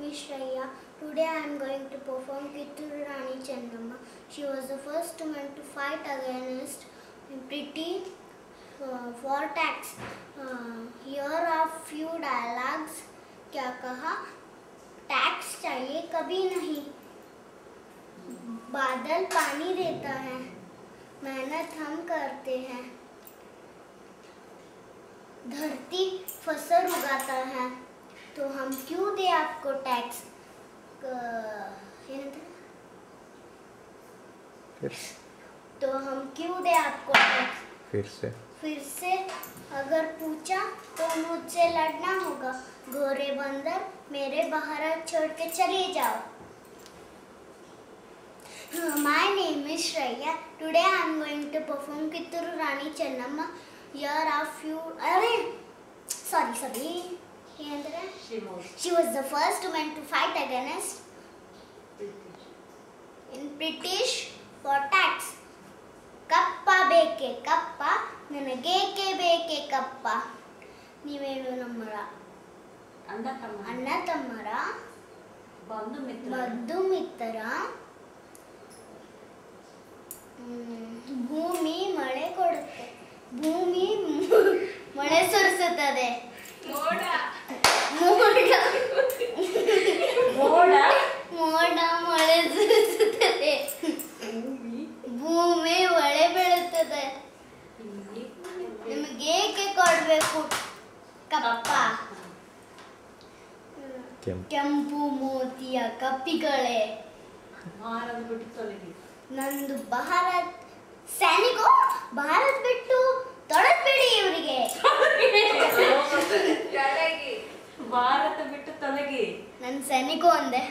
is Shreya. Today I am going to perform Kitturu Rani Chennamma. She was the first woman to fight against British for tax. Here are few dialogues. क्या कहा? Tax चाहिए कभी नहीं, बादल पानी देता है, मेहनत हम करते हैं, धरती फसल उगाता है, तो हम क्यों दे आपको टैक्स? तो हम क्यों दे आपको टैक्स? फिर से अगर पूछा तो मुझसे लड़ना होगा, गोरे बंदर मेरे भारत छोड़ के चले जाओ. My name is Shreya. Today I am going to perform Kitturu Rani Chennamma. Here are few. Sorry. She was the first woman to fight against British for tax. ಕಪ್ಪ ಬೇಕೆ ಕಪ್ಪ ನನಗೇಕೆ ಬೇಕೆ ಕಪ್ಪ, ನೀವೇನು ನಮ್ಮರ ಅಣ್ಣ ತಮ್ಮರ ಬಂಧು ಮಿತ್ರ, ಭೂಮಿ ಮಳೆ ಕೊಡುತ್ತೆ, ಭೂಮಿ ಮಳೆ ಸುರಿಸುತ್ತದೆ, ಮೋಡ ಮಳೆ ಸುರಿಸುತ್ತದೆ, ಭೂಮಿ ಮಳೆ ಬೆಳುತ್ತದೆ, ನಿಮಗೇಕೆ ಕೊಡಬೇಕು ಕಪ್ಪ, ಕೆಂಪು ಮೋತಿಯ ಕಪ್ಪಿಗಳೇ, ನಂದು ಭಾರತ್ ಸೈನಿಕ, ಭಾರತ್ ಬಿಟ್ಟು ತೊಡಗ್ಬೇಡಿ ಇವರಿಗೆ, ಭಾರತ ಬಿಟ್ಟು ತೊಲಗಿ, ನನ್ನ ಸೈನಿಕ ಒಂದೇ.